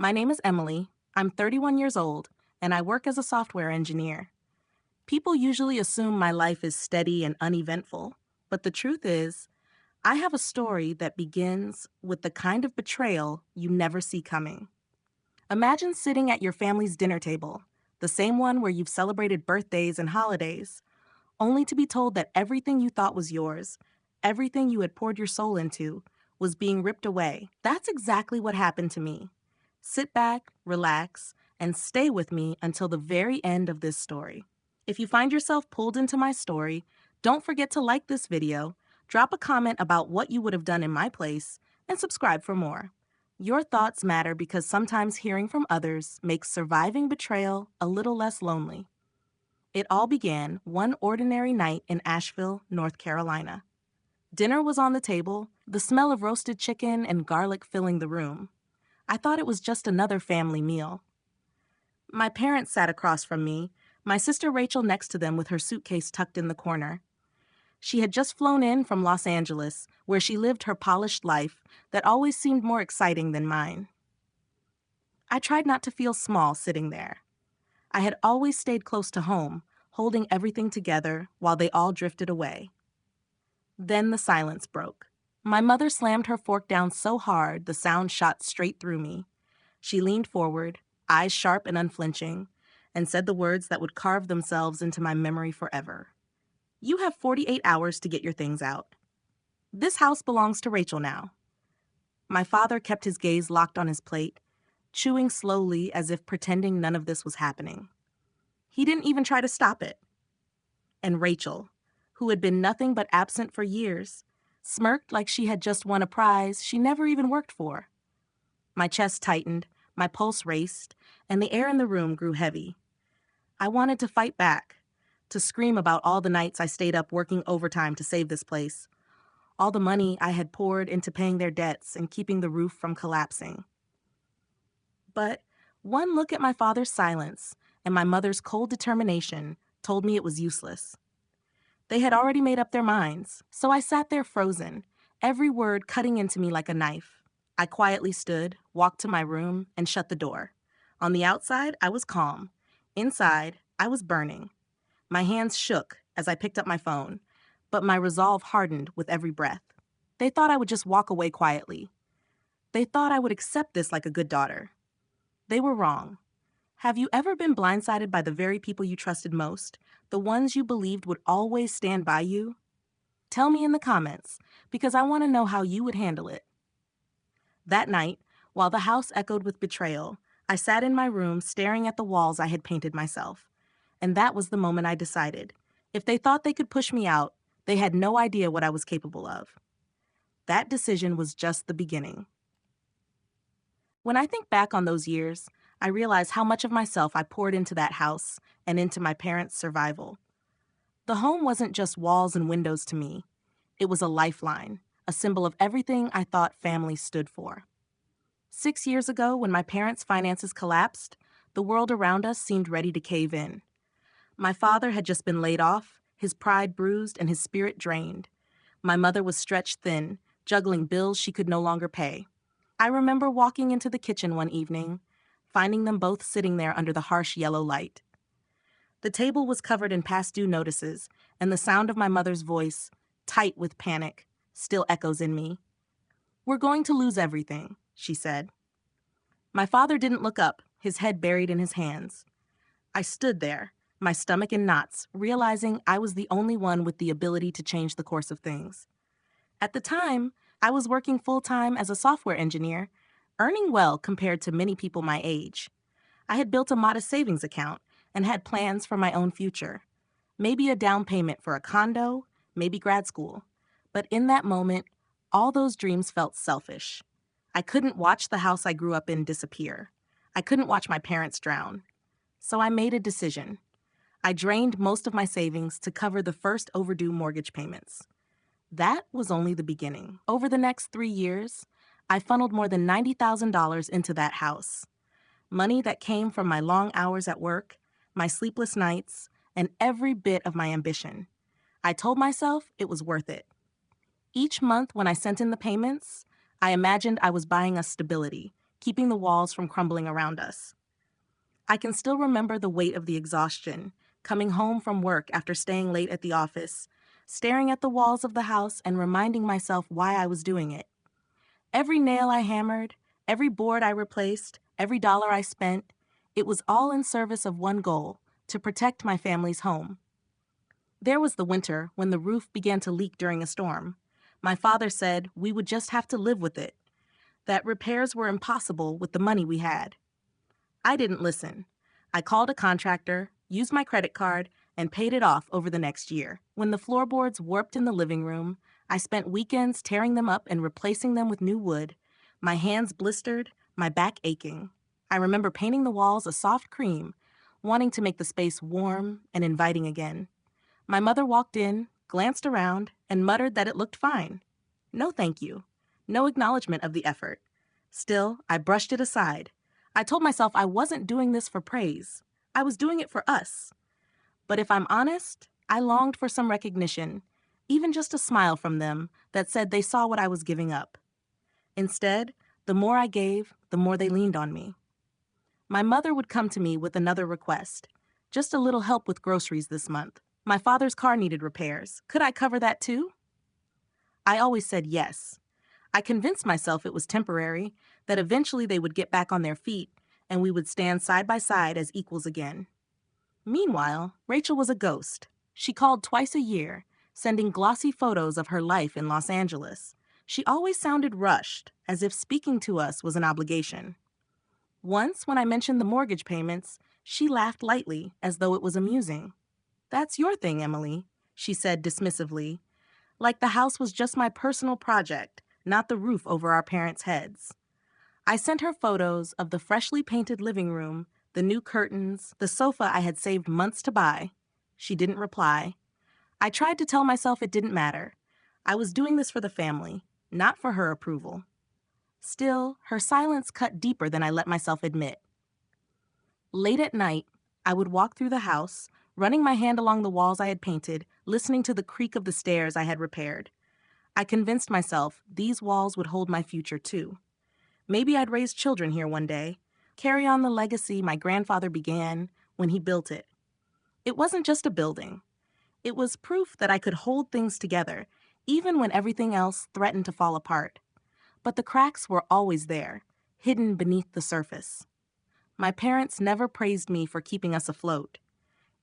My name is Emily. I'm 31 years old, and I work as a software engineer. People usually assume my life is steady and uneventful, but the truth is, I have a story that begins with the kind of betrayal you never see coming. Imagine sitting at your family's dinner table, the same one where you've celebrated birthdays and holidays, only to be told that everything you thought was yours, everything you had poured your soul into, was being ripped away. That's exactly what happened to me. Sit back, relax, and stay with me until the very end of this story. If you find yourself pulled into my story, don't forget to like this video, drop a comment about what you would have done in my place, and subscribe for more. Your thoughts matter because sometimes hearing from others makes surviving betrayal a little less lonely. It all began one ordinary night in Asheville, North Carolina. Dinner was on the table, the smell of roasted chicken and garlic filling the room. I thought it was just another family meal. My parents sat across from me, my sister Rachel next to them with her suitcase tucked in the corner. She had just flown in from Los Angeles, where she lived her polished life that always seemed more exciting than mine. I tried not to feel small sitting there. I had always stayed close to home, holding everything together while they all drifted away. Then the silence broke. My mother slammed her fork down so hard the sound shot straight through me. She leaned forward, eyes sharp and unflinching, and said the words that would carve themselves into my memory forever. "You have 48 hours to get your things out. This house belongs to Rachel now." My father kept his gaze locked on his plate, chewing slowly as if pretending none of this was happening. He didn't even try to stop it. And Rachel, who had been nothing but absent for years, smirked like she had just won a prize she never even worked for. My chest tightened, my pulse raced, and the air in the room grew heavy. I wanted to fight back, to scream about all the nights I stayed up working overtime to save this place, all the money I had poured into paying their debts and keeping the roof from collapsing. But one look at my father's silence and my mother's cold determination told me it was useless. They had already made up their minds, so I sat there frozen, every word cutting into me like a knife. I quietly stood, walked to my room, and shut the door. On the outside, I was calm. Inside, I was burning. My hands shook as I picked up my phone, but my resolve hardened with every breath. They thought I would just walk away quietly. They thought I would accept this like a good daughter. They were wrong. Have you ever been blindsided by the very people you trusted most, the ones you believed would always stand by you? Tell me in the comments, because I want to know how you would handle it. That night, while the house echoed with betrayal, I sat in my room staring at the walls I had painted myself. And that was the moment I decided. If they thought they could push me out, they had no idea what I was capable of. That decision was just the beginning. When I think back on those years, I realize how much of myself I poured into that house and into my parents' survival. The home wasn't just walls and windows to me. It was a lifeline, a symbol of everything I thought family stood for. 6 years ago, when my parents' finances collapsed, the world around us seemed ready to cave in. My father had just been laid off, his pride bruised and his spirit drained. My mother was stretched thin, juggling bills she could no longer pay. I remember walking into the kitchen one evening, finding them both sitting there under the harsh yellow light. The table was covered in past due notices, and the sound of my mother's voice, tight with panic, still echoes in me. "We're going to lose everything," she said. My father didn't look up, his head buried in his hands. I stood there, my stomach in knots, realizing I was the only one with the ability to change the course of things. At the time, I was working full-time as a software engineer, earning well compared to many people my age. I had built a modest savings account and had plans for my own future. Maybe a down payment for a condo, maybe grad school. But in that moment, all those dreams felt selfish. I couldn't watch the house I grew up in disappear. I couldn't watch my parents drown. So I made a decision. I drained most of my savings to cover the first overdue mortgage payments. That was only the beginning. Over the next 3 years, I funneled more than $90,000 into that house. Money that came from my long hours at work, my sleepless nights, and every bit of my ambition. I told myself it was worth it. Each month when I sent in the payments, I imagined I was buying us stability, keeping the walls from crumbling around us. I can still remember the weight of the exhaustion, coming home from work after staying late at the office, staring at the walls of the house and reminding myself why I was doing it. Every nail I hammered, every board I replaced, every dollar I spent, it was all in service of one goal: to protect my family's home. There was the winter when the roof began to leak during a storm. My father said we would just have to live with it, that repairs were impossible with the money we had. I didn't listen. I called a contractor, used my credit card, and paid it off over the next year. When the floorboards warped in the living room, I spent weekends tearing them up and replacing them with new wood, my hands blistered, my back aching. I remember painting the walls a soft cream, wanting to make the space warm and inviting again. My mother walked in, glanced around, and muttered that it looked fine. No thank you. No acknowledgement of the effort. Still, I brushed it aside. I told myself I wasn't doing this for praise. I was doing it for us. But if I'm honest, I longed for some recognition, even just a smile from them that said they saw what I was giving up. Instead, the more I gave, the more they leaned on me. My mother would come to me with another request. Just a little help with groceries this month. My father's car needed repairs. Could I cover that too? I always said yes. I convinced myself it was temporary, that eventually they would get back on their feet and we would stand side by side as equals again. Meanwhile, Rachel was a ghost. She called twice a year, sending glossy photos of her life in Los Angeles. She always sounded rushed, as if speaking to us was an obligation. Once, when I mentioned the mortgage payments, she laughed lightly, as though it was amusing. "That's your thing, Emily," she said dismissively, like the house was just my personal project, not the roof over our parents' heads. I sent her photos of the freshly painted living room, the new curtains, the sofa I had saved months to buy. She didn't reply. I tried to tell myself it didn't matter. I was doing this for the family, not for her approval. Still, her silence cut deeper than I let myself admit. Late at night, I would walk through the house, running my hand along the walls I had painted, listening to the creak of the stairs I had repaired. I convinced myself these walls would hold my future too. Maybe I'd raise children here one day, carry on the legacy my grandfather began when he built it. It wasn't just a building. It was proof that I could hold things together, even when everything else threatened to fall apart. But the cracks were always there, hidden beneath the surface. My parents never praised me for keeping us afloat.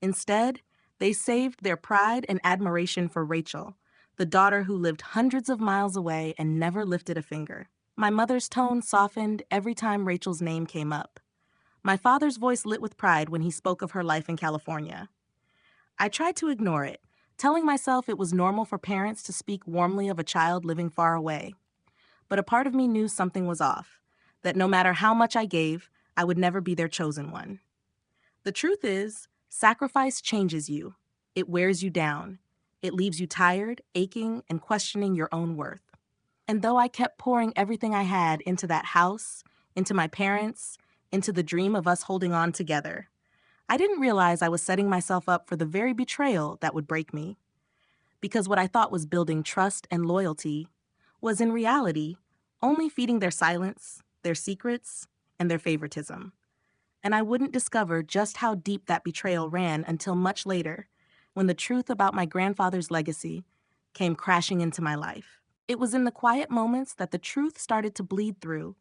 Instead, they saved their pride and admiration for Rachel, the daughter who lived hundreds of miles away and never lifted a finger. My mother's tone softened every time Rachel's name came up. My father's voice lit with pride when he spoke of her life in California. I tried to ignore it, telling myself it was normal for parents to speak warmly of a child living far away. But a part of me knew something was off, that no matter how much I gave, I would never be their chosen one. The truth is, sacrifice changes you. It wears you down. It leaves you tired, aching, and questioning your own worth. And though I kept pouring everything I had into that house, into my parents, into the dream of us holding on together, I didn't realize I was setting myself up for the very betrayal that would break me. Because what I thought was building trust and loyalty was in reality only feeding their silence, their secrets, and their favoritism. And I wouldn't discover just how deep that betrayal ran until much later, when the truth about my grandfather's legacy came crashing into my life. It was in the quiet moments that the truth started to bleed through,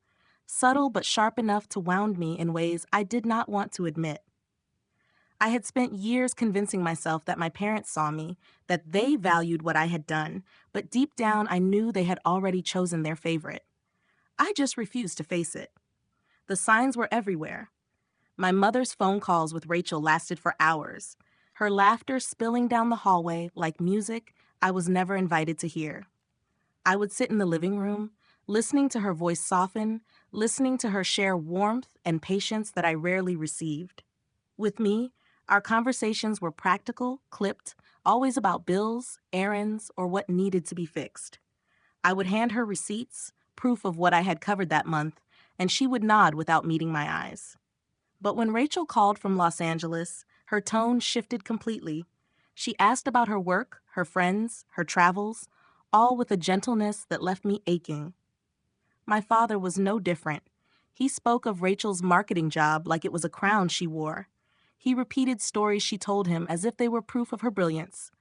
subtle but sharp enough to wound me in ways I did not want to admit. I had spent years convincing myself that my parents saw me, that they valued what I had done, but deep down I knew they had already chosen their favorite. I just refused to face it. The signs were everywhere. My mother's phone calls with Rachel lasted for hours, her laughter spilling down the hallway like music I was never invited to hear. I would sit in the living room, listening to her voice soften, listening to her share warmth and patience that I rarely received. With me, our conversations were practical, clipped, always about bills, errands, or what needed to be fixed. I would hand her receipts, proof of what I had covered that month, and she would nod without meeting my eyes. But when Rachel called from Los Angeles, her tone shifted completely. She asked about her work, her friends, her travels, all with a gentleness that left me aching. My father was no different. He spoke of Rachel's marketing job like it was a crown she wore. He repeated stories she told him as if they were proof of her brilliance.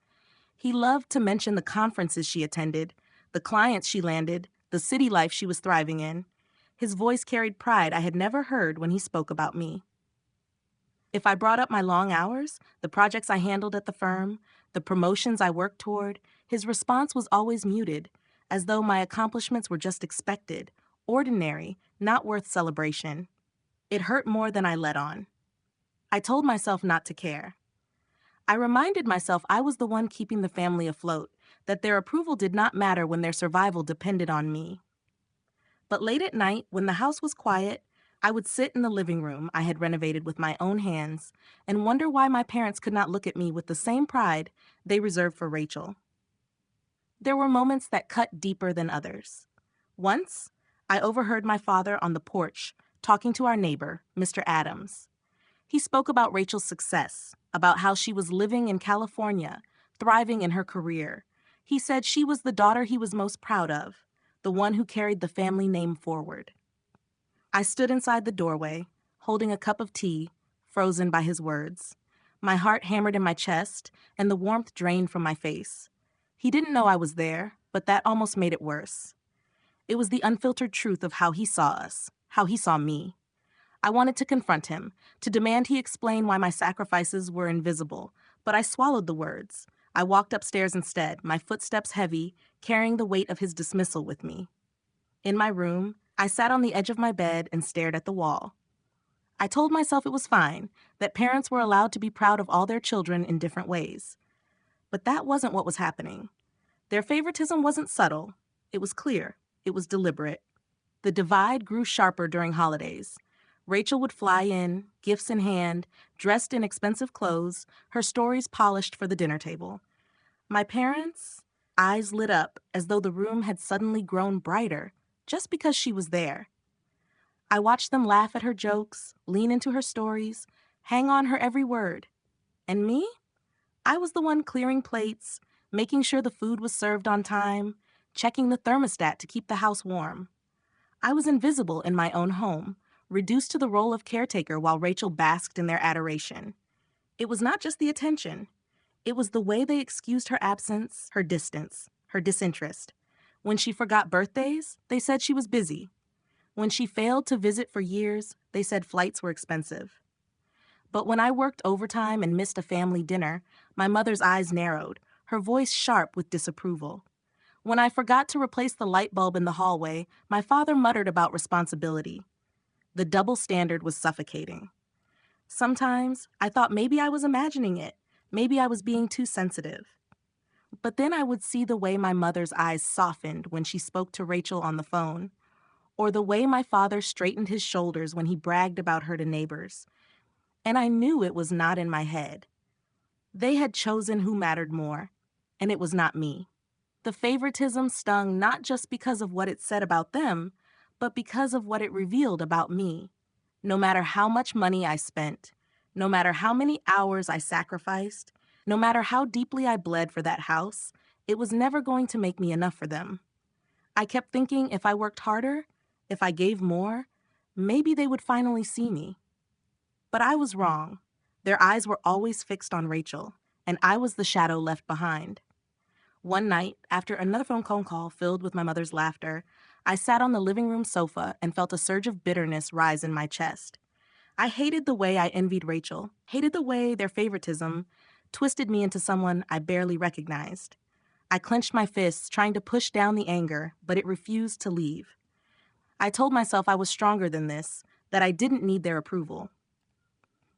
He loved to mention the conferences she attended, the clients she landed, the city life she was thriving in. His voice carried pride I had never heard when he spoke about me. If I brought up my long hours, the projects I handled at the firm, the promotions I worked toward, his response was always muted, as though my accomplishments were just expected, ordinary, not worth celebration. It hurt more than I let on. I told myself not to care. I reminded myself I was the one keeping the family afloat, that their approval did not matter when their survival depended on me. But late at night, when the house was quiet, I would sit in the living room I had renovated with my own hands and wonder why my parents could not look at me with the same pride they reserved for Rachel. There were moments that cut deeper than others. Once, I overheard my father on the porch talking to our neighbor, Mr. Adams. He spoke about Rachel's success, about how she was living in California, thriving in her career. He said she was the daughter he was most proud of, the one who carried the family name forward. I stood inside the doorway, holding a cup of tea, frozen by his words. My heart hammered in my chest, and the warmth drained from my face. He didn't know I was there, but that almost made it worse. It was the unfiltered truth of how he saw us, how he saw me. I wanted to confront him, to demand he explain why my sacrifices were invisible, but I swallowed the words. I walked upstairs instead, my footsteps heavy, carrying the weight of his dismissal with me. In my room, I sat on the edge of my bed and stared at the wall. I told myself it was fine, that parents were allowed to be proud of all their children in different ways. But that wasn't what was happening. Their favoritism wasn't subtle. It was clear. It was deliberate. The divide grew sharper during holidays. Rachel would fly in, gifts in hand, dressed in expensive clothes, her stories polished for the dinner table. My parents' eyes lit up as though the room had suddenly grown brighter, just because she was there. I watched them laugh at her jokes, lean into her stories, hang on her every word. And me? I was the one clearing plates, making sure the food was served on time, checking the thermostat to keep the house warm. I was invisible in my own home, reduced to the role of caretaker while Rachel basked in their adoration. It was not just the attention. It was the way they excused her absence, her distance, her disinterest. When she forgot birthdays, they said she was busy. When she failed to visit for years, they said flights were expensive. But when I worked overtime and missed a family dinner, my mother's eyes narrowed, her voice sharp with disapproval. When I forgot to replace the light bulb in the hallway, my father muttered about responsibility. The double standard was suffocating. Sometimes I thought maybe I was imagining it. Maybe I was being too sensitive. But then I would see the way my mother's eyes softened when she spoke to Rachel on the phone, or the way my father straightened his shoulders when he bragged about her to neighbors. And I knew it was not in my head. They had chosen who mattered more, and it was not me. The favoritism stung not just because of what it said about them, but because of what it revealed about me. No matter how much money I spent, no matter how many hours I sacrificed, no matter how deeply I bled for that house, it was never going to make me enough for them. I kept thinking if I worked harder, if I gave more, maybe they would finally see me. But I was wrong. Their eyes were always fixed on Rachel, and I was the shadow left behind. One night, after another phone call filled with my mother's laughter, I sat on the living room sofa and felt a surge of bitterness rise in my chest. I hated the way I envied Rachel, hated the way their favoritism twisted me into someone I barely recognized. I clenched my fists, trying to push down the anger, but it refused to leave. I told myself I was stronger than this, that I didn't need their approval.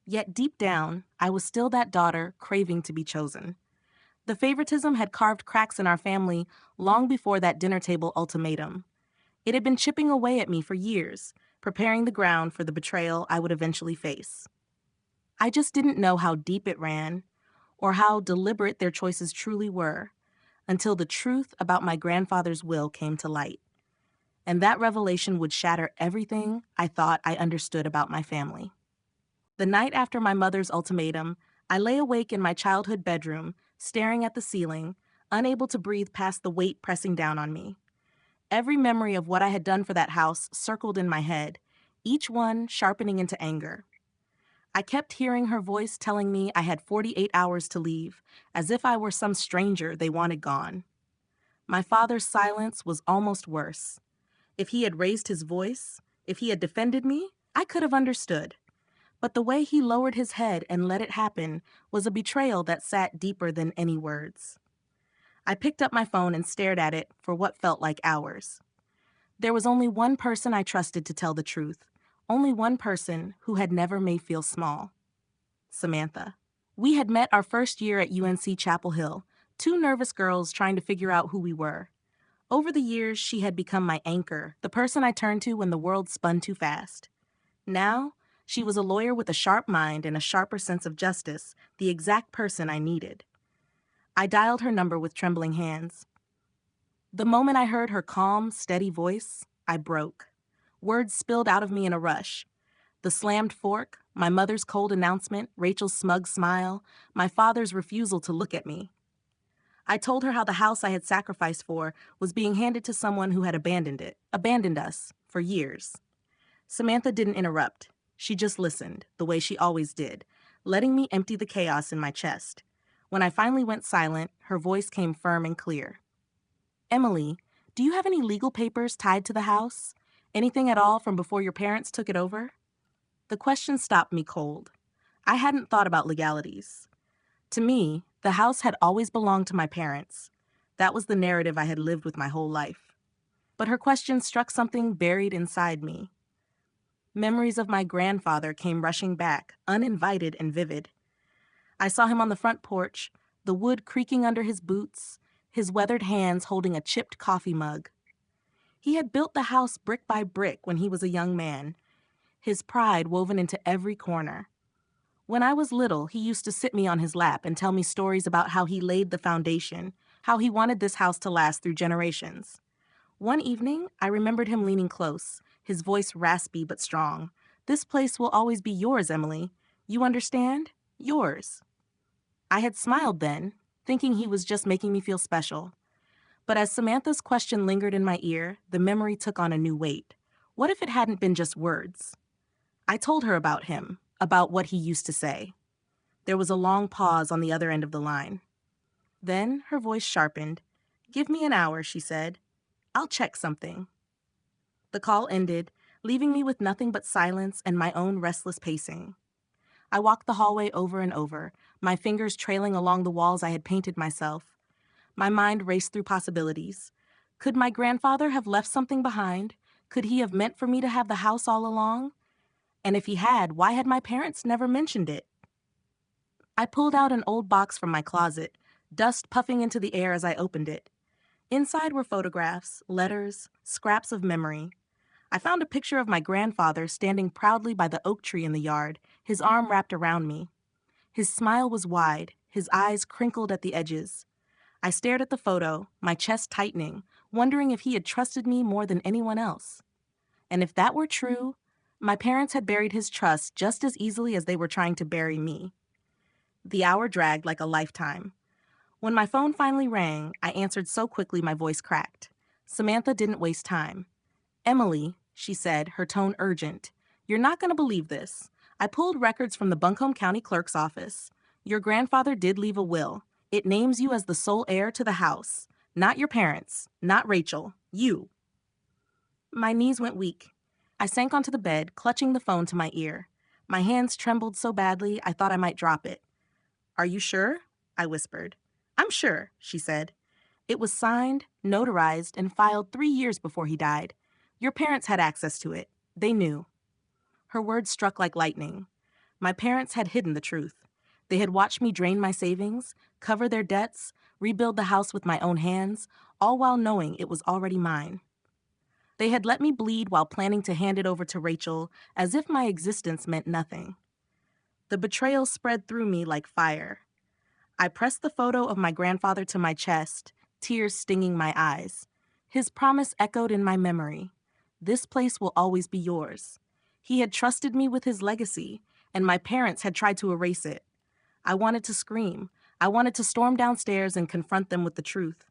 Yet deep down, I was still that daughter craving to be chosen. The favoritism had carved cracks in our family long before that dinner table ultimatum. It had been chipping away at me for years, preparing the ground for the betrayal I would eventually face. I just didn't know how deep it ran, or how deliberate their choices truly were, until the truth about my grandfather's will came to light. And that revelation would shatter everything I thought I understood about my family. The night after my mother's ultimatum, I lay awake in my childhood bedroom, staring at the ceiling, unable to breathe past the weight pressing down on me. Every memory of what I had done for that house circled in my head, each one sharpening into anger. I kept hearing her voice telling me I had 48 hours to leave, as if I were some stranger they wanted gone. My father's silence was almost worse. If he had raised his voice, if he had defended me, I could have understood. But the way he lowered his head and let it happen was a betrayal that sat deeper than any words. I picked up my phone and stared at it for what felt like hours. There was only one person I trusted to tell the truth, only one person who had never made me feel small. Samantha. We had met our first year at UNC Chapel Hill, two nervous girls trying to figure out who we were. Over the years, she had become my anchor, the person I turned to when the world spun too fast. Now, she was a lawyer with a sharp mind and a sharper sense of justice, the exact person I needed. I dialed her number with trembling hands. The moment I heard her calm, steady voice, I broke. Words spilled out of me in a rush. The slammed fork, my mother's cold announcement, Rachel's smug smile, my father's refusal to look at me. I told her how the house I had sacrificed for was being handed to someone who had abandoned us, for years. Samantha didn't interrupt. She just listened, the way she always did, letting me empty the chaos in my chest. When I finally went silent, her voice came firm and clear. Emily, do you have any legal papers tied to the house? Anything at all from before your parents took it over? The question stopped me cold. I hadn't thought about legalities. To me, the house had always belonged to my parents. That was the narrative I had lived with my whole life. But her question struck something buried inside me. Memories of my grandfather came rushing back, uninvited and vivid. I saw him on the front porch, the wood creaking under his boots, his weathered hands holding a chipped coffee mug. He had built the house brick by brick when he was a young man, his pride woven into every corner. When I was little, he used to sit me on his lap and tell me stories about how he laid the foundation, how he wanted this house to last through generations. One evening, I remembered him leaning close, his voice raspy but strong. "This place will always be yours, Emily. You understand? Yours." I had smiled then, thinking he was just making me feel special. But as Samantha's question lingered in my ear, the memory took on a new weight. What if it hadn't been just words? I told her about him, about what he used to say. There was a long pause on the other end of the line. Then her voice sharpened. "Give me an hour," she said. "I'll check something." The call ended, leaving me with nothing but silence and my own restless pacing. I walked the hallway over and over, my fingers trailing along the walls I had painted myself. My mind raced through possibilities. Could my grandfather have left something behind? Could he have meant for me to have the house all along? And if he had, why had my parents never mentioned it? I pulled out an old box from my closet, dust puffing into the air as I opened it. Inside were photographs, letters, scraps of memory. I found a picture of my grandfather standing proudly by the oak tree in the yard, his arm wrapped around me. His smile was wide, his eyes crinkled at the edges. I stared at the photo, my chest tightening, wondering if he had trusted me more than anyone else. And if that were true, my parents had buried his trust just as easily as they were trying to bury me. The hour dragged like a lifetime. When my phone finally rang, I answered so quickly my voice cracked. Samantha didn't waste time. "Emily," she said, her tone urgent, "you're not going to believe this. I pulled records from the Buncombe County Clerk's office. Your grandfather did leave a will. It names you as the sole heir to the house. Not your parents, not Rachel, you." My knees went weak. I sank onto the bed, clutching the phone to my ear. My hands trembled so badly I thought I might drop it. "Are you sure?" I whispered. "I'm sure," she said. "It was signed, notarized, and filed 3 years before he died. Your parents had access to it. They knew." Her words struck like lightning. My parents had hidden the truth. They had watched me drain my savings, cover their debts, rebuild the house with my own hands, all while knowing it was already mine. They had let me bleed while planning to hand it over to Rachel, as if my existence meant nothing. The betrayal spread through me like fire. I pressed the photo of my grandfather to my chest, tears stinging my eyes. His promise echoed in my memory. "This place will always be yours." He had trusted me with his legacy, and my parents had tried to erase it. I wanted to scream. I wanted to storm downstairs and confront them with the truth.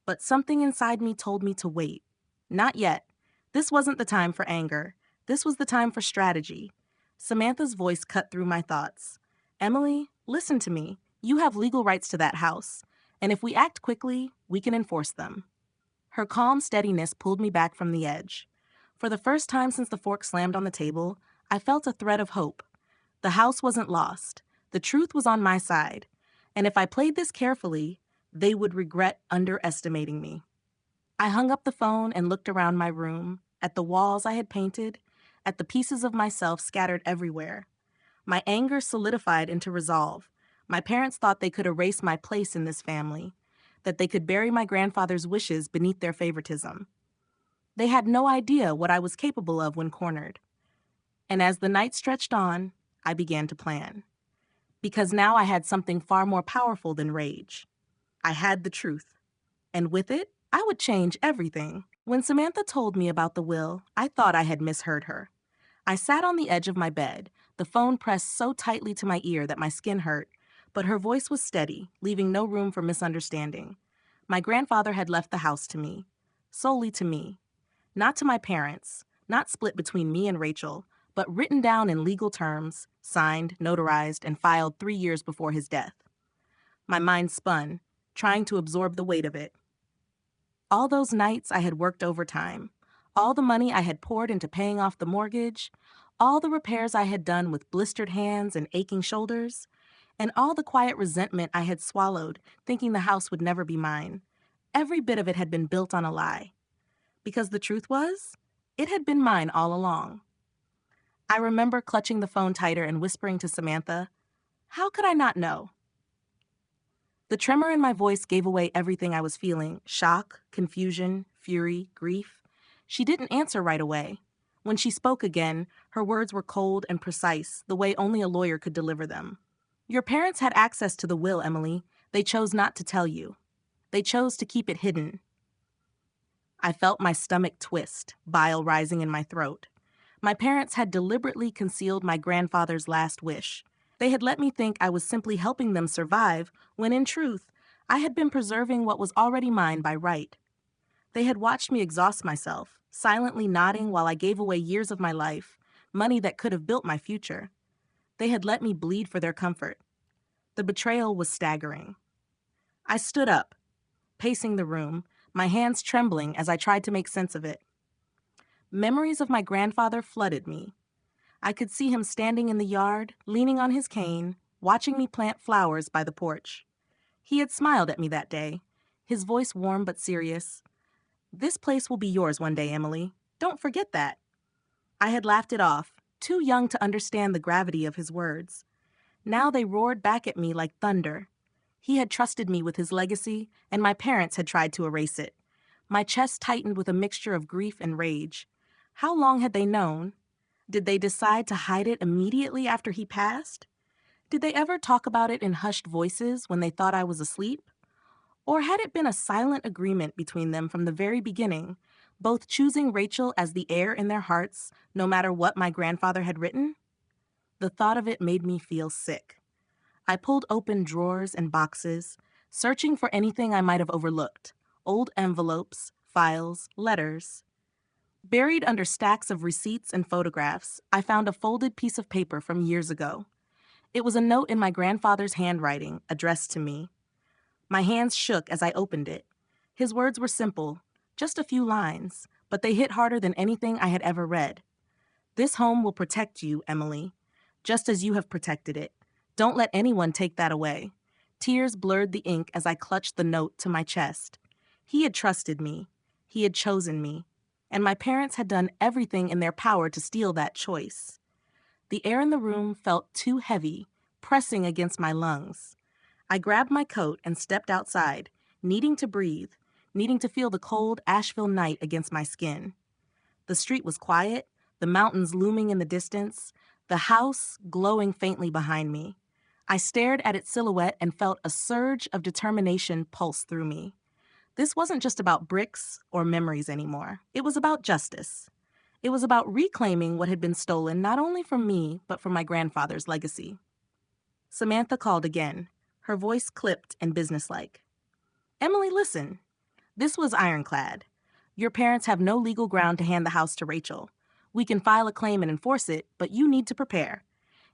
But something inside me told me to wait. Not yet. This wasn't the time for anger. This was the time for strategy. Samantha's voice cut through my thoughts. Emily, listen to me. You have legal rights to that house, and if we act quickly, we can enforce them. Her calm steadiness pulled me back from the edge. For the first time since the fork slammed on the table, I felt a thread of hope. The house wasn't lost. The truth was on my side. And if I played this carefully, they would regret underestimating me. I hung up the phone and looked around my room, at the walls I had painted, at the pieces of myself scattered everywhere. My anger solidified into resolve. My parents thought they could erase my place in this family, that they could bury my grandfather's wishes beneath their favoritism. They had no idea what I was capable of when cornered. And as the night stretched on, I began to plan. Because now I had something far more powerful than rage. I had the truth. And with it, I would change everything. When Samantha told me about the will, I thought I had misheard her. I sat on the edge of my bed, the phone pressed so tightly to my ear that my skin hurt, but her voice was steady, leaving no room for misunderstanding. My grandfather had left the house to me, solely to me. Not to my parents, not split between me and Rachel, but written down in legal terms, signed, notarized, and filed 3 years before his death. My mind spun, trying to absorb the weight of it. All those nights I had worked overtime, all the money I had poured into paying off the mortgage, all the repairs I had done with blistered hands and aching shoulders, and all the quiet resentment I had swallowed, thinking the house would never be mine. Every bit of it had been built on a lie. Because the truth was, it had been mine all along. I remember clutching the phone tighter and whispering to Samantha, "How could I not know?" The tremor in my voice gave away everything I was feeling: shock, confusion, fury, grief. She didn't answer right away. When she spoke again, her words were cold and precise, the way only a lawyer could deliver them. "Your parents had access to the will, Emily. They chose not to tell you. They chose to keep it hidden." I felt my stomach twist, bile rising in my throat. My parents had deliberately concealed my grandfather's last wish. They had let me think I was simply helping them survive, when in truth, I had been preserving what was already mine by right. They had watched me exhaust myself, silently nodding while I gave away years of my life, money that could have built my future. They had let me bleed for their comfort. The betrayal was staggering. I stood up, pacing the room, my hands trembling as I tried to make sense of it. Memories of my grandfather flooded me. I could see him standing in the yard, leaning on his cane, watching me plant flowers by the porch. He had smiled at me that day, his voice warm but serious. "This place will be yours one day, Emily. Don't forget that." I had laughed it off, too young to understand the gravity of his words. Now they roared back at me like thunder. He had trusted me with his legacy, and my parents had tried to erase it. My chest tightened with a mixture of grief and rage. How long had they known? Did they decide to hide it immediately after he passed? Did they ever talk about it in hushed voices when they thought I was asleep? Or had it been a silent agreement between them from the very beginning, both choosing Rachel as the heir in their hearts, no matter what my grandfather had written? The thought of it made me feel sick. I pulled open drawers and boxes, searching for anything I might have overlooked: old envelopes, files, letters. Buried under stacks of receipts and photographs, I found a folded piece of paper from years ago. It was a note in my grandfather's handwriting, addressed to me. My hands shook as I opened it. His words were simple, just a few lines, but they hit harder than anything I had ever read. "This home will protect you, Emily, just as you have protected it. Don't let anyone take that away." Tears blurred the ink as I clutched the note to my chest. He had trusted me. He had chosen me. And my parents had done everything in their power to steal that choice. The air in the room felt too heavy, pressing against my lungs. I grabbed my coat and stepped outside, needing to breathe, needing to feel the cold Asheville night against my skin. The street was quiet, the mountains looming in the distance, the house glowing faintly behind me. I stared at its silhouette and felt a surge of determination pulse through me. This wasn't just about bricks or memories anymore. It was about justice. It was about reclaiming what had been stolen not only from me, but from my grandfather's legacy. Samantha called again, her voice clipped and businesslike. "Emily, listen. This was ironclad. Your parents have no legal ground to hand the house to Rachel. We can file a claim and enforce it, but you need to prepare.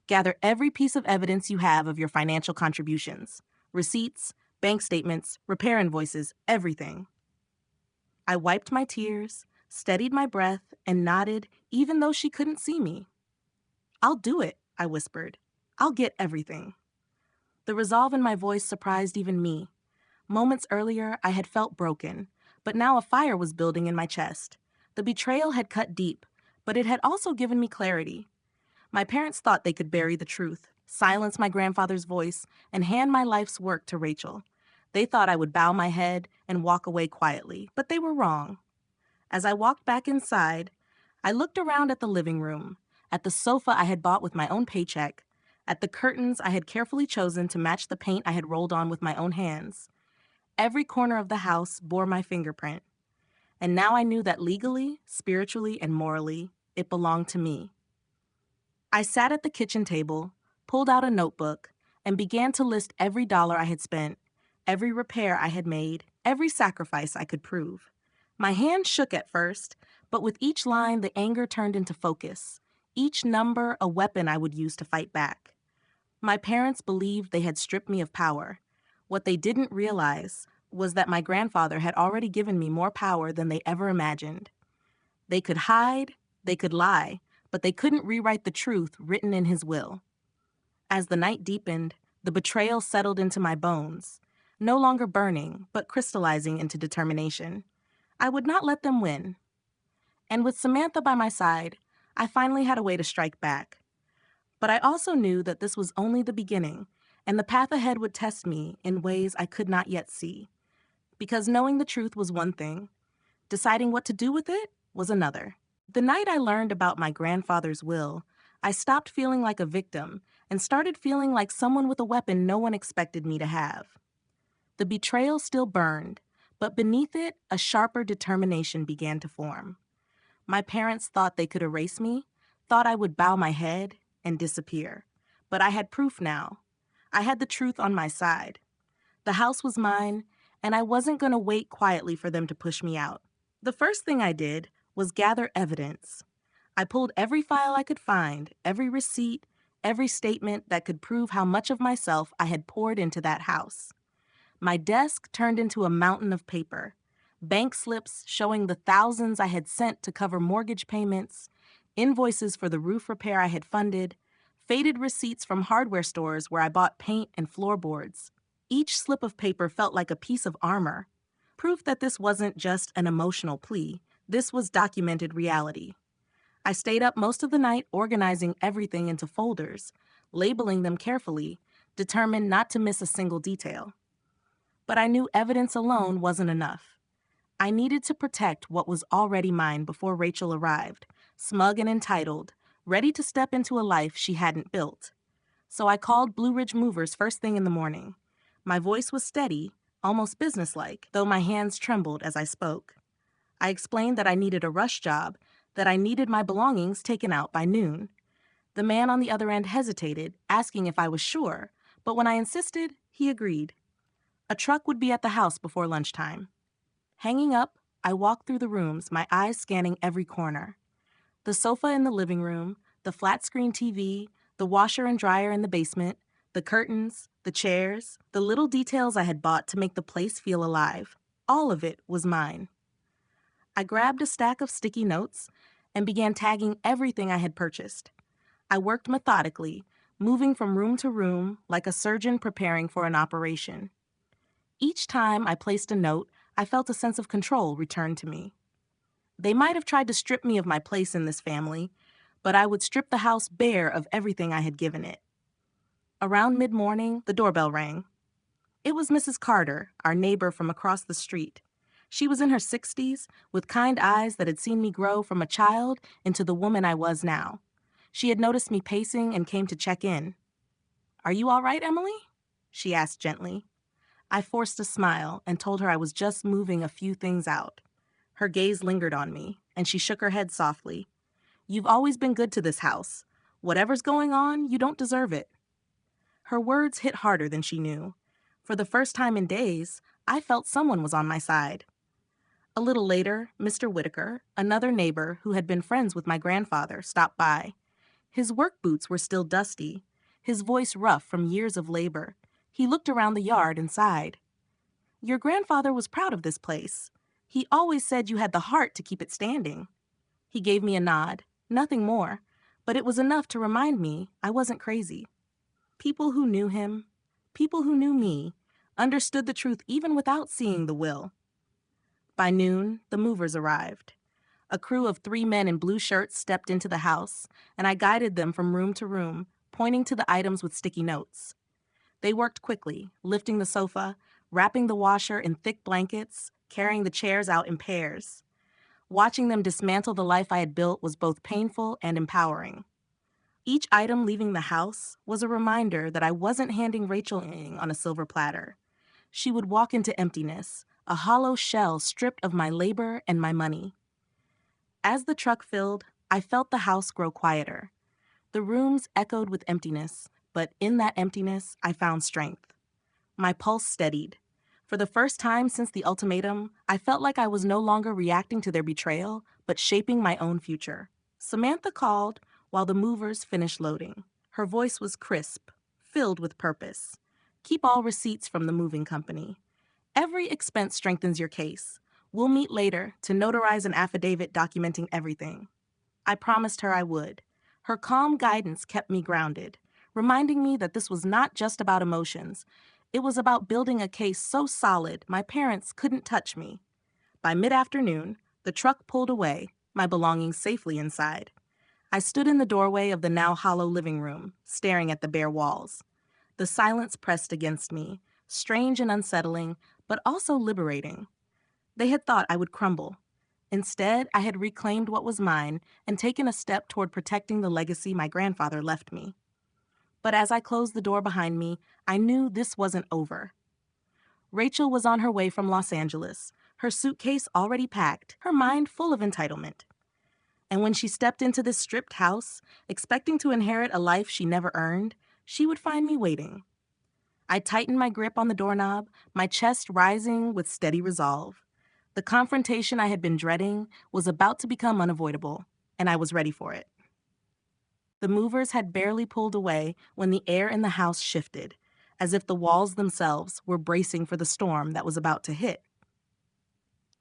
Gather every piece of evidence you have of your financial contributions. Receipts, bank statements, repair invoices, everything. I wiped my tears, steadied my breath, and nodded even though she couldn't see me. "I'll do it," I whispered. "I'll get everything." The resolve in my voice surprised even me. Moments earlier, I had felt broken, but now a fire was building in my chest. The betrayal had cut deep, but it had also given me clarity. My parents thought they could bury the truth, silence my grandfather's voice, and hand my life's work to Rachel. They thought I would bow my head and walk away quietly, but they were wrong. As I walked back inside, I looked around at the living room, at the sofa I had bought with my own paycheck, at the curtains I had carefully chosen to match the paint I had rolled on with my own hands. Every corner of the house bore my fingerprint. And now I knew that legally, spiritually, and morally, it belonged to me. I sat at the kitchen table, pulled out a notebook, and began to list every dollar I had spent, every repair I had made, every sacrifice I could prove. My hand shook at first, but with each line the anger turned into focus, each number a weapon I would use to fight back. My parents believed they had stripped me of power. What they didn't realize was that my grandfather had already given me more power than they ever imagined. They could hide, they could lie, but they couldn't rewrite the truth written in his will. As the night deepened, the betrayal settled into my bones, no longer burning, but crystallizing into determination. I would not let them win. And with Samantha by my side, I finally had a way to strike back. But I also knew that this was only the beginning, and the path ahead would test me in ways I could not yet see. Because knowing the truth was one thing, deciding what to do with it was another. The night I learned about my grandfather's will, I stopped feeling like a victim and started feeling like someone with a weapon no one expected me to have. The betrayal still burned, but beneath it, a sharper determination began to form. My parents thought they could erase me, thought I would bow my head and disappear. But I had proof now. I had the truth on my side. The house was mine, and I wasn't going to wait quietly for them to push me out. The first thing I did was gather evidence. I pulled every file I could find, every receipt, every statement that could prove how much of myself I had poured into that house. My desk turned into a mountain of paper. Bank slips showing the thousands I had sent to cover mortgage payments, invoices for the roof repair I had funded, faded receipts from hardware stores where I bought paint and floorboards. Each slip of paper felt like a piece of armor. Proof that this wasn't just an emotional plea. This was documented reality. I stayed up most of the night organizing everything into folders, labeling them carefully, determined not to miss a single detail. But I knew evidence alone wasn't enough. I needed to protect what was already mine before Rachel arrived, smug and entitled, ready to step into a life she hadn't built. So I called Blue Ridge Movers first thing in the morning. My voice was steady, almost businesslike, though my hands trembled as I spoke. I explained that I needed a rush job, that I needed my belongings taken out by noon. The man on the other end hesitated, asking if I was sure, but when I insisted, he agreed. A truck would be at the house before lunchtime. Hanging up, I walked through the rooms, my eyes scanning every corner. The sofa in the living room, the flat-screen TV, the washer and dryer in the basement, the curtains, the chairs, the little details I had bought to make the place feel alive. All of it was mine. I grabbed a stack of sticky notes and began tagging everything I had purchased. I worked methodically, moving from room to room like a surgeon preparing for an operation. Each time I placed a note, I felt a sense of control return to me. They might have tried to strip me of my place in this family, but I would strip the house bare of everything I had given it. Around mid-morning, the doorbell rang. It was Mrs. Carter, our neighbor from across the street. She was in her 60s, with kind eyes that had seen me grow from a child into the woman I was now. She had noticed me pacing and came to check in. "Are you all right, Emily?" she asked gently. I forced a smile and told her I was just moving a few things out. Her gaze lingered on me, and she shook her head softly. "You've always been good to this house. Whatever's going on, you don't deserve it." Her words hit harder than she knew. For the first time in days, I felt someone was on my side. A little later, Mr. Whitaker, another neighbor who had been friends with my grandfather, stopped by. His work boots were still dusty, his voice rough from years of labor. He looked around the yard and sighed. "Your grandfather was proud of this place. He always said you had the heart to keep it standing." He gave me a nod, nothing more, but it was enough to remind me I wasn't crazy. People who knew him, people who knew me, understood the truth even without seeing the will. By noon, the movers arrived. A crew of 3 men in blue shirts stepped into the house, and I guided them from room to room, pointing to the items with sticky notes. They worked quickly, lifting the sofa, wrapping the washer in thick blankets, carrying the chairs out in pairs. Watching them dismantle the life I had built was both painful and empowering. Each item leaving the house was a reminder that I wasn't handing Rachel anything on a silver platter. She would walk into emptiness, a hollow shell stripped of my labor and my money. As the truck filled, I felt the house grow quieter. The rooms echoed with emptiness, but in that emptiness, I found strength. My pulse steadied. For the first time since the ultimatum, I felt like I was no longer reacting to their betrayal, but shaping my own future. Samantha called while the movers finished loading. Her voice was crisp, filled with purpose. "Keep all receipts from the moving company. Every expense strengthens your case. We'll meet later to notarize an affidavit documenting everything." I promised her I would. Her calm guidance kept me grounded, reminding me that this was not just about emotions. It was about building a case so solid my parents couldn't touch me. By mid-afternoon, the truck pulled away, my belongings safely inside. I stood in the doorway of the now hollow living room, staring at the bare walls. The silence pressed against me, strange and unsettling, but also liberating. They had thought I would crumble. Instead, I had reclaimed what was mine and taken a step toward protecting the legacy my grandfather left me. But as I closed the door behind me, I knew this wasn't over. Rachel was on her way from Los Angeles, her suitcase already packed, her mind full of entitlement. And when she stepped into this stripped house, expecting to inherit a life she never earned, she would find me waiting. I tightened my grip on the doorknob, my chest rising with steady resolve. The confrontation I had been dreading was about to become unavoidable, and I was ready for it. The movers had barely pulled away when the air in the house shifted, as if the walls themselves were bracing for the storm that was about to hit.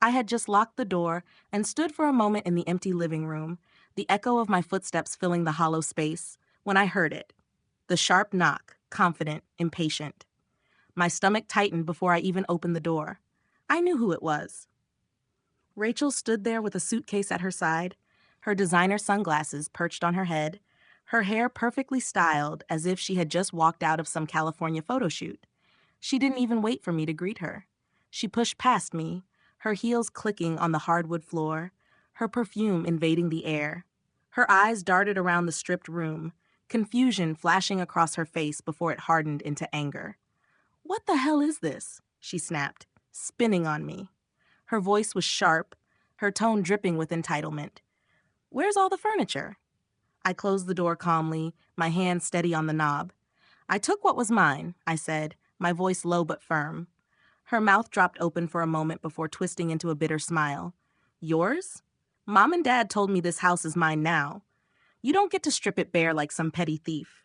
I had just locked the door and stood for a moment in the empty living room, the echo of my footsteps filling the hollow space, when I heard it. The sharp knock, confident, impatient. My stomach tightened before I even opened the door. I knew who it was. Rachel stood there with a suitcase at her side, her designer sunglasses perched on her head, her hair perfectly styled as if she had just walked out of some California photo shoot. She didn't even wait for me to greet her. She pushed past me, her heels clicking on the hardwood floor, her perfume invading the air. Her eyes darted around the stripped room, confusion flashing across her face before it hardened into anger. "What the hell is this?" she snapped, spinning on me. Her voice was sharp, her tone dripping with entitlement. "Where's all the furniture?" I closed the door calmly, my hand steady on the knob. "I took what was mine," I said, my voice low but firm. Her mouth dropped open for a moment before twisting into a bitter smile. "Yours? Mom and Dad told me this house is mine now. You don't get to strip it bare like some petty thief."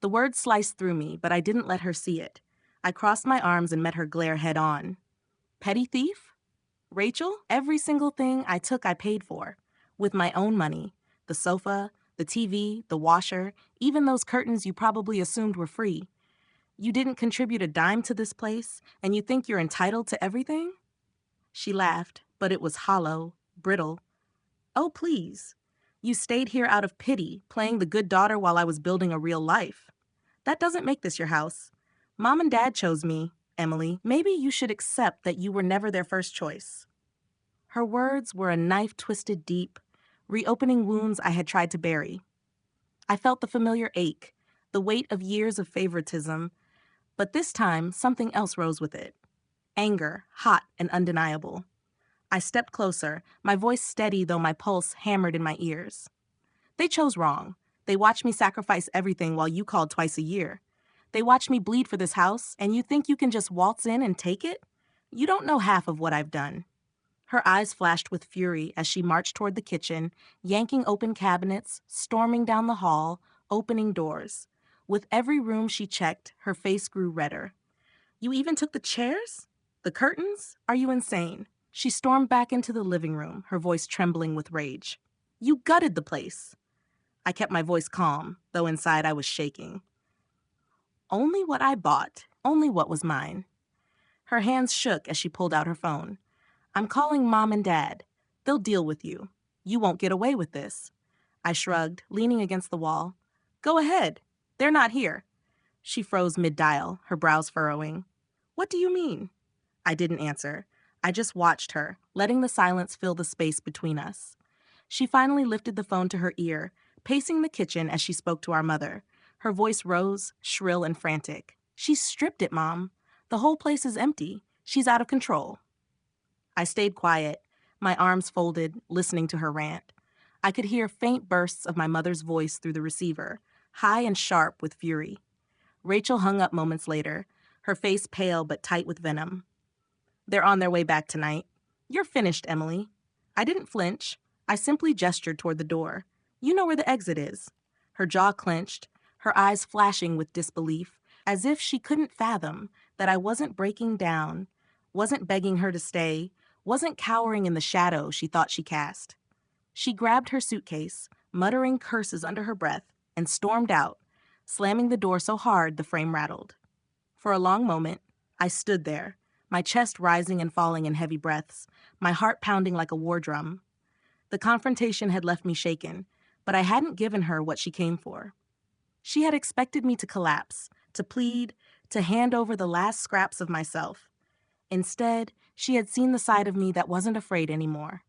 The words sliced through me, but I didn't let her see it. I crossed my arms and met her glare head on. "Petty thief? Rachel, every single thing I took I paid for, with my own money. The sofa, the TV, the washer, even those curtains you probably assumed were free. You didn't contribute a dime to this place, and you think you're entitled to everything?" She laughed, but it was hollow, brittle. "Oh, please. You stayed here out of pity, playing the good daughter while I was building a real life. That doesn't make this your house. Mom and Dad chose me, Emily. Maybe you should accept that you were never their first choice." Her words were a knife twisted deep, reopening wounds I had tried to bury. I felt the familiar ache, the weight of years of favoritism, but this time something else rose with it. Anger, hot and undeniable. I stepped closer, my voice steady though my pulse hammered in my ears. "They chose wrong. They watched me sacrifice everything while you called twice a year. They watched me bleed for this house, and you think you can just waltz in and take it? You don't know half of what I've done." Her eyes flashed with fury as she marched toward the kitchen, yanking open cabinets, storming down the hall, opening doors. With every room she checked, her face grew redder. "You even took the chairs? The curtains? Are you insane?" She stormed back into the living room, her voice trembling with rage. "You gutted the place." I kept my voice calm, though inside I was shaking. "Only what I bought, only what was mine." Her hands shook as she pulled out her phone. "I'm calling Mom and Dad. They'll deal with you. You won't get away with this." I shrugged, leaning against the wall. "Go ahead. They're not here." She froze mid-dial, her brows furrowing. "What do you mean?" I didn't answer. I just watched her, letting the silence fill the space between us. She finally lifted the phone to her ear, pacing the kitchen as she spoke to our mother. Her voice rose, shrill and frantic. "She's stripped it, Mom. The whole place is empty. She's out of control." I stayed quiet, my arms folded, listening to her rant. I could hear faint bursts of my mother's voice through the receiver, high and sharp with fury. Rachel hung up moments later, her face pale but tight with venom. "They're on their way back tonight. You're finished, Emily." I didn't flinch. I simply gestured toward the door. "You know where the exit is." Her jaw clenched, her eyes flashing with disbelief, as if she couldn't fathom that I wasn't breaking down, wasn't begging her to stay, wasn't cowering in the shadow she thought she cast. She grabbed her suitcase, muttering curses under her breath, and stormed out, slamming the door so hard the frame rattled. For a long moment, I stood there, my chest rising and falling in heavy breaths, my heart pounding like a war drum. The confrontation had left me shaken, but I hadn't given her what she came for. She had expected me to collapse, to plead, to hand over the last scraps of myself. Instead, she had seen the side of me that wasn't afraid anymore.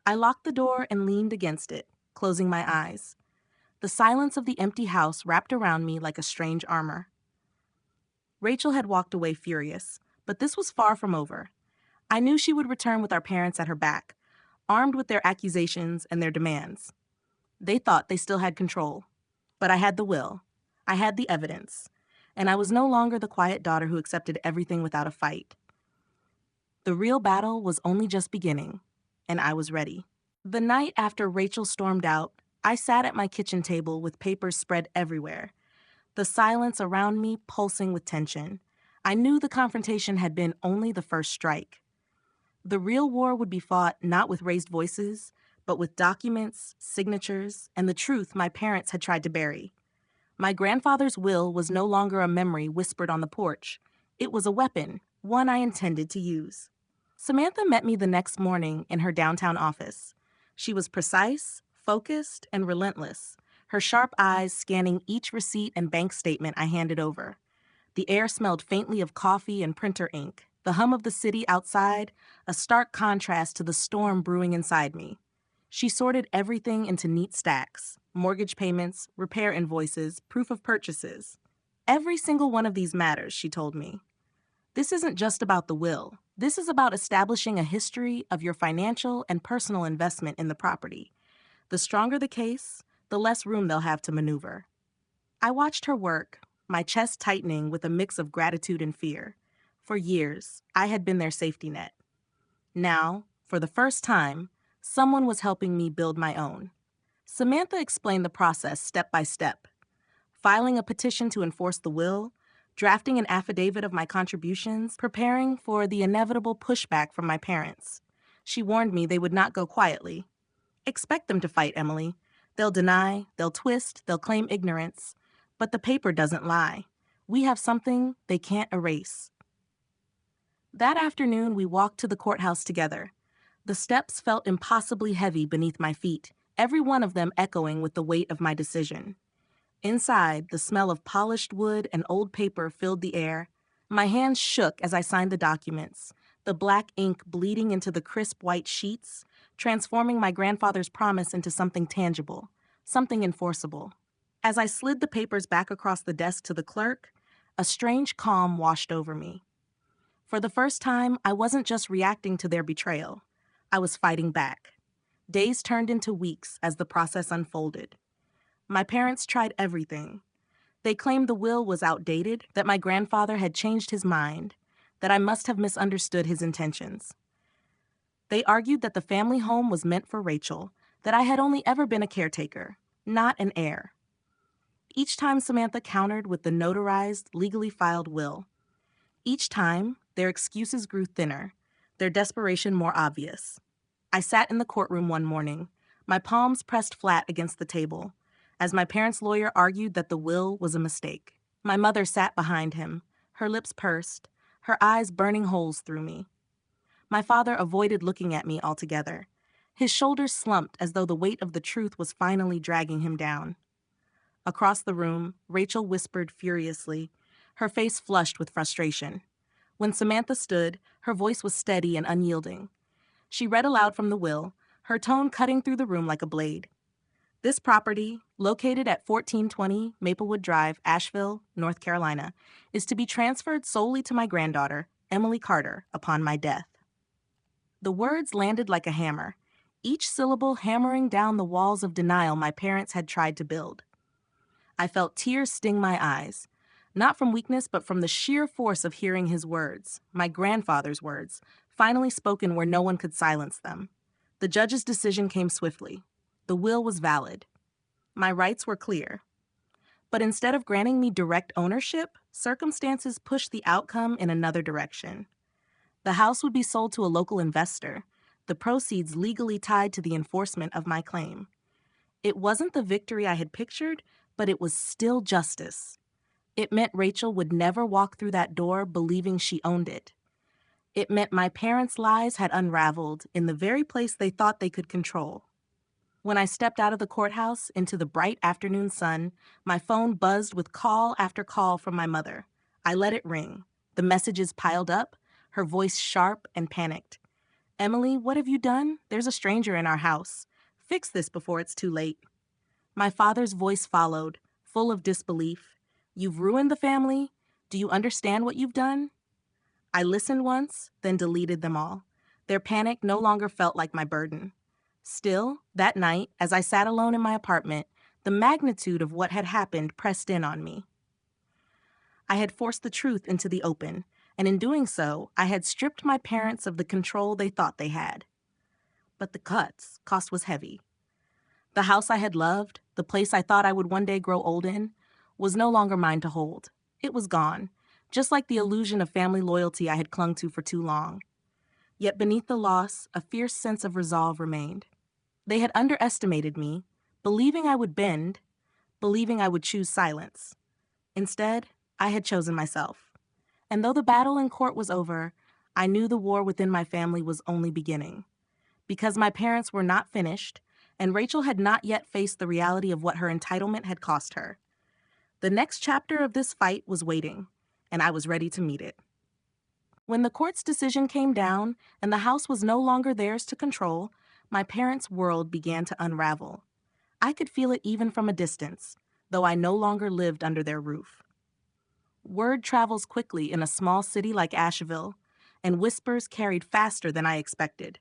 I locked the door and leaned against it, closing my eyes. The silence of the empty house wrapped around me like a strange armor. Rachel had walked away furious, but this was far from over. I knew she would return with our parents at her back, armed with their accusations and their demands. They thought they still had control, but I had the will. I had the evidence, and I was no longer the quiet daughter who accepted everything without a fight. The real battle was only just beginning, and I was ready. The night after Rachel stormed out, I sat at my kitchen table with papers spread everywhere, the silence around me pulsing with tension. I knew the confrontation had been only the first strike. The real war would be fought not with raised voices, but with documents, signatures, and the truth my parents had tried to bury. My grandfather's will was no longer a memory whispered on the porch. It was a weapon, one I intended to use. Samantha met me the next morning in her downtown office. She was precise, focused, and relentless, her sharp eyes scanning each receipt and bank statement I handed over. The air smelled faintly of coffee and printer ink, the hum of the city outside, a stark contrast to the storm brewing inside me. She sorted everything into neat stacks: mortgage payments, repair invoices, proof of purchases. "Every single one of these matters," she told me. "This isn't just about the will. This is about establishing a history of your financial and personal investment in the property. The stronger the case, the less room they'll have to maneuver." I watched her work, my chest tightening with a mix of gratitude and fear. For years, I had been their safety net. Now, for the first time, someone was helping me build my own. Samantha explained the process step by step. Filing a petition to enforce the will, drafting an affidavit of my contributions, preparing for the inevitable pushback from my parents. She warned me they would not go quietly. "Expect them to fight, Emily. They'll deny, they'll twist, they'll claim ignorance. But the paper doesn't lie. We have something they can't erase." That afternoon, we walked to the courthouse together. The steps felt impossibly heavy beneath my feet, every one of them echoing with the weight of my decision. Inside, the smell of polished wood and old paper filled the air. My hands shook as I signed the documents, the black ink bleeding into the crisp white sheets, transforming my grandfather's promise into something tangible, something enforceable. As I slid the papers back across the desk to the clerk, a strange calm washed over me. For the first time, I wasn't just reacting to their betrayal. I was fighting back. Days turned into weeks as the process unfolded. My parents tried everything. They claimed the will was outdated, that my grandfather had changed his mind, that I must have misunderstood his intentions. They argued that the family home was meant for Rachel, that I had only ever been a caretaker, not an heir. Each time Samantha countered with the notarized, legally filed will. Each time, their excuses grew thinner, their desperation more obvious. I sat in the courtroom one morning, my palms pressed flat against the table, as my parents' lawyer argued that the will was a mistake. My mother sat behind him, her lips pursed, her eyes burning holes through me. My father avoided looking at me altogether. His shoulders slumped as though the weight of the truth was finally dragging him down. Across the room, Rachel whispered furiously, her face flushed with frustration. When Samantha stood, her voice was steady and unyielding. She read aloud from the will, her tone cutting through the room like a blade. This property, located at 1420 Maplewood Drive, Asheville, North Carolina, is to be transferred solely to my granddaughter, Emily Carter, upon my death. The words landed like a hammer, each syllable hammering down the walls of denial my parents had tried to build. I felt tears sting my eyes, not from weakness but from the sheer force of hearing his words, my grandfather's words, finally spoken where no one could silence them. The judge's decision came swiftly. The will was valid. My rights were clear. But instead of granting me direct ownership, circumstances pushed the outcome in another direction. The house would be sold to a local investor, the proceeds legally tied to the enforcement of my claim. It wasn't the victory I had pictured, but it was still justice. It meant Rachel would never walk through that door believing she owned it. It meant my parents' lies had unraveled in the very place they thought they could control. When I stepped out of the courthouse into the bright afternoon sun, my phone buzzed with call after call from my mother. I let it ring. The messages piled up, her voice sharp and panicked. "Emily, what have you done? There's a stranger in our house. Fix this before it's too late." My father's voice followed, full of disbelief. "You've ruined the family? Do you understand what you've done?" I listened once, then deleted them all. Their panic no longer felt like my burden. Still, that night, as I sat alone in my apartment, the magnitude of what had happened pressed in on me. I had forced the truth into the open, and in doing so, I had stripped my parents of the control they thought they had. But the cost was heavy. The house I had loved, the place I thought I would one day grow old in, was no longer mine to hold. It was gone, just like the illusion of family loyalty I had clung to for too long. Yet beneath the loss, a fierce sense of resolve remained. They had underestimated me, believing I would bend, believing I would choose silence. Instead, I had chosen myself. And though the battle in court was over, I knew the war within my family was only beginning. Because my parents were not finished, and Rachel had not yet faced the reality of what her entitlement had cost her. The next chapter of this fight was waiting, and I was ready to meet it. When the court's decision came down and the house was no longer theirs to control, my parents' world began to unravel. I could feel it even from a distance, though I no longer lived under their roof. Word travels quickly in a small city like Asheville, and whispers carried faster than I expected.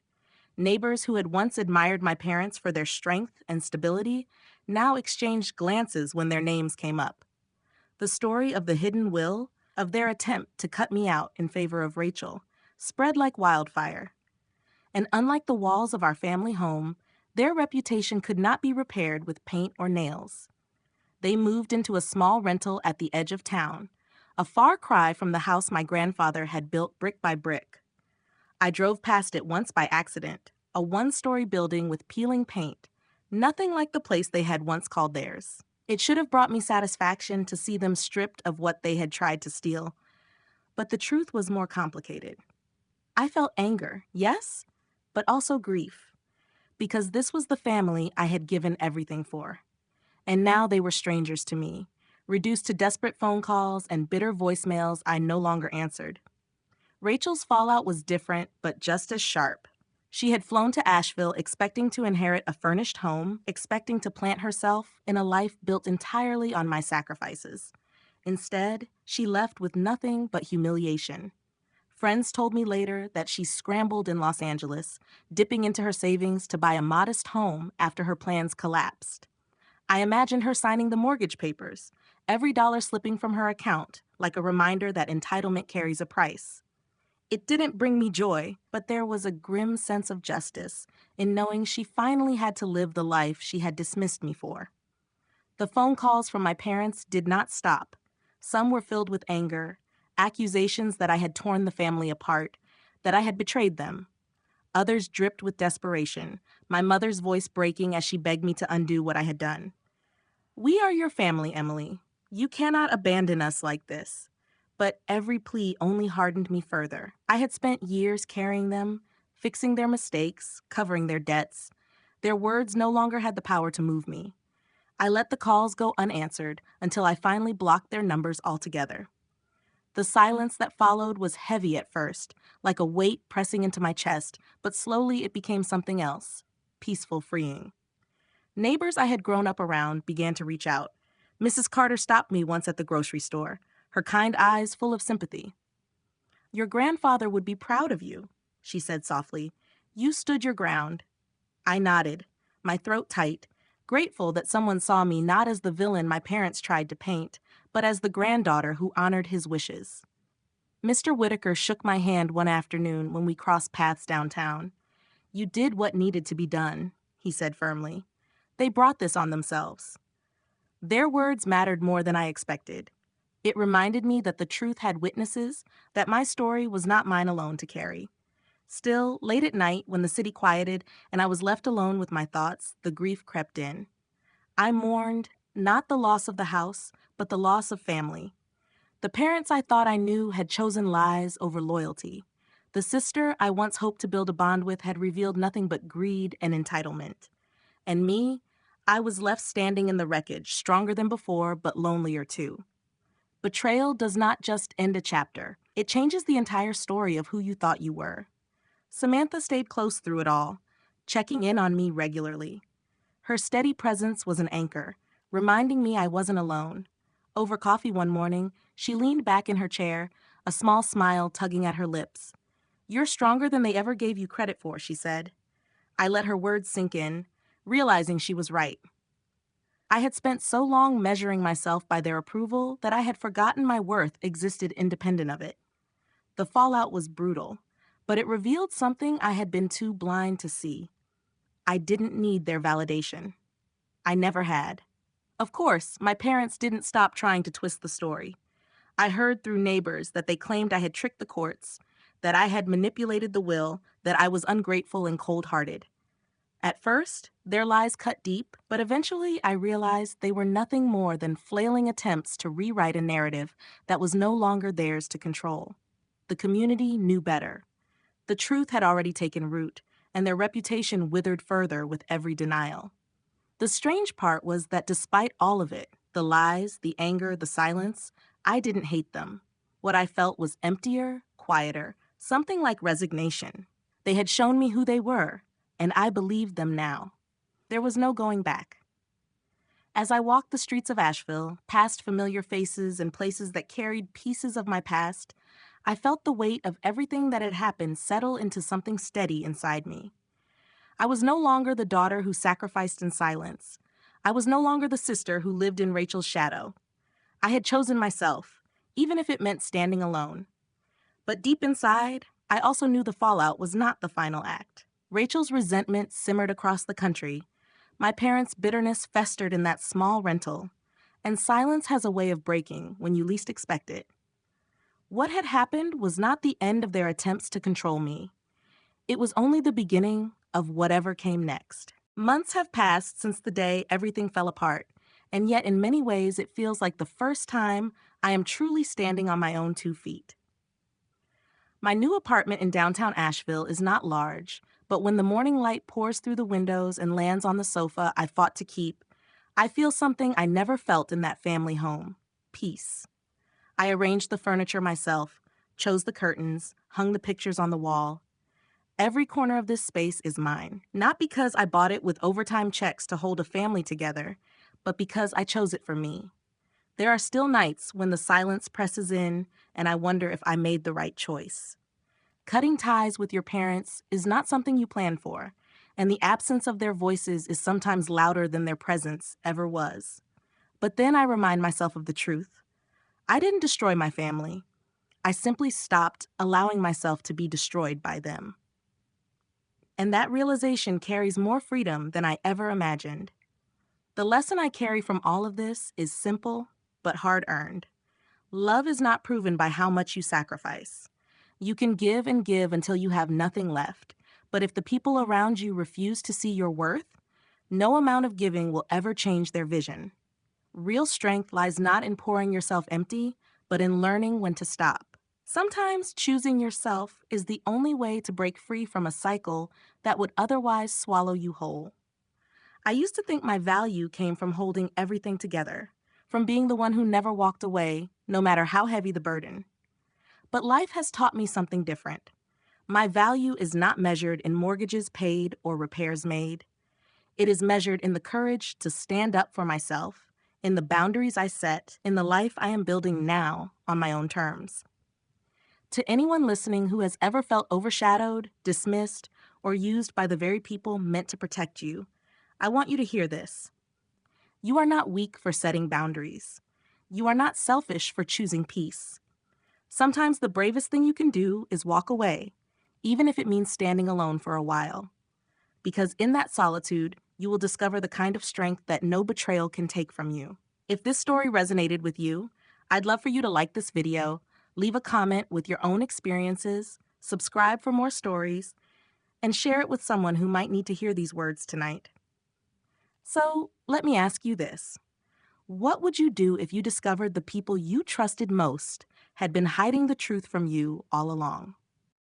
Neighbors who had once admired my parents for their strength and stability now exchanged glances when their names came up. The story of the hidden will, of their attempt to cut me out in favor of Rachel, spread like wildfire. And unlike the walls of our family home, their reputation could not be repaired with paint or nails. They moved into a small rental at the edge of town, a far cry from the house my grandfather had built brick by brick. I drove past it once by accident, a one-story building with peeling paint, nothing like the place they had once called theirs. It should have brought me satisfaction to see them stripped of what they had tried to steal, but the truth was more complicated. I felt anger, yes, but also grief, because this was the family I had given everything for. And now they were strangers to me, reduced to desperate phone calls and bitter voicemails I no longer answered. Rachel's fallout was different, but just as sharp. She had flown to Asheville expecting to inherit a furnished home, expecting to plant herself in a life built entirely on my sacrifices. Instead, she left with nothing but humiliation. Friends told me later that she scrambled in Los Angeles, dipping into her savings to buy a modest home after her plans collapsed. I imagined her signing the mortgage papers, every dollar slipping from her account, like a reminder that entitlement carries a price. It didn't bring me joy, but there was a grim sense of justice in knowing she finally had to live the life she had dismissed me for. The phone calls from my parents did not stop. Some were filled with anger, accusations that I had torn the family apart, that I had betrayed them. Others dripped with desperation, my mother's voice breaking as she begged me to undo what I had done. "We are your family, Emily. You cannot abandon us like this." But every plea only hardened me further. I had spent years carrying them, fixing their mistakes, covering their debts. Their words no longer had the power to move me. I let the calls go unanswered until I finally blocked their numbers altogether. The silence that followed was heavy at first, like a weight pressing into my chest, but slowly it became something else, peaceful, freeing. Neighbors I had grown up around began to reach out. Mrs. Carter stopped me once at the grocery store, her kind eyes full of sympathy. "Your grandfather would be proud of you," she said softly. "You stood your ground." I nodded, my throat tight, grateful that someone saw me not as the villain my parents tried to paint, but as the granddaughter who honored his wishes. Mr. Whitaker shook my hand one afternoon when we crossed paths downtown. "You did what needed to be done," he said firmly. "They brought this on themselves." Their words mattered more than I expected. It reminded me that the truth had witnesses, that my story was not mine alone to carry. Still, late at night, when the city quieted and I was left alone with my thoughts, the grief crept in. I mourned not the loss of the house, but the loss of family. The parents I thought I knew had chosen lies over loyalty. The sister I once hoped to build a bond with had revealed nothing but greed and entitlement. And me, I was left standing in the wreckage, stronger than before, but lonelier too. Betrayal does not just end a chapter. It changes the entire story of who you thought you were. Samantha stayed close through it all, checking in on me regularly. Her steady presence was an anchor, reminding me I wasn't alone. Over coffee one morning, she leaned back in her chair, a small smile tugging at her lips. "You're stronger than they ever gave you credit for," she said. I let her words sink in, realizing she was right. I had spent so long measuring myself by their approval that I had forgotten my worth existed independent of it. The fallout was brutal, but it revealed something I had been too blind to see. I didn't need their validation. I never had. Of course, my parents didn't stop trying to twist the story. I heard through neighbors that they claimed I had tricked the courts, that I had manipulated the will, that I was ungrateful and cold-hearted. At first, their lies cut deep, but eventually I realized they were nothing more than flailing attempts to rewrite a narrative that was no longer theirs to control. The community knew better. The truth had already taken root, and their reputation withered further with every denial. The strange part was that despite all of it, the lies, the anger, the silence, I didn't hate them. What I felt was emptier, quieter, something like resignation. They had shown me who they were, and I believed them now. There was no going back. As I walked the streets of Asheville, past familiar faces and places that carried pieces of my past, I felt the weight of everything that had happened settle into something steady inside me. I was no longer the daughter who sacrificed in silence. I was no longer the sister who lived in Rachel's shadow. I had chosen myself, even if it meant standing alone. But deep inside, I also knew the fallout was not the final act. Rachel's resentment simmered across the country. My parents' bitterness festered in that small rental. And silence has a way of breaking when you least expect it. What had happened was not the end of their attempts to control me. It was only the beginning of whatever came next. Months have passed since the day everything fell apart, and yet in many ways it feels like the first time I am truly standing on my own 2 feet. My new apartment in downtown Asheville is not large, but when the morning light pours through the windows and lands on the sofa I fought to keep, I feel something I never felt in that family home: peace. I arranged the furniture myself, chose the curtains, hung the pictures on the wall. Every corner of this space is mine, not because I bought it with overtime checks to hold a family together, but because I chose it for me. There are still nights when the silence presses in and I wonder if I made the right choice. Cutting ties with your parents is not something you plan for, and the absence of their voices is sometimes louder than their presence ever was. But then I remind myself of the truth. I didn't destroy my family. I simply stopped allowing myself to be destroyed by them. And that realization carries more freedom than I ever imagined. The lesson I carry from all of this is simple, but hard earned. Love is not proven by how much you sacrifice. You can give and give until you have nothing left, but if the people around you refuse to see your worth, no amount of giving will ever change their vision. Real strength lies not in pouring yourself empty, but in learning when to stop. Sometimes choosing yourself is the only way to break free from a cycle that would otherwise swallow you whole. I used to think my value came from holding everything together, from being the one who never walked away, no matter how heavy the burden. But life has taught me something different. My value is not measured in mortgages paid or repairs made. It is measured in the courage to stand up for myself, in the boundaries I set, in the life I am building now on my own terms. To anyone listening who has ever felt overshadowed, dismissed, or used by the very people meant to protect you, I want you to hear this. You are not weak for setting boundaries. You are not selfish for choosing peace. Sometimes the bravest thing you can do is walk away, even if it means standing alone for a while. Because in that solitude, you will discover the kind of strength that no betrayal can take from you. If this story resonated with you, I'd love for you to like this video, leave a comment with your own experiences, subscribe for more stories, and share it with someone who might need to hear these words tonight. So, let me ask you this. What would you do if you discovered the people you trusted most had been hiding the truth from you all along?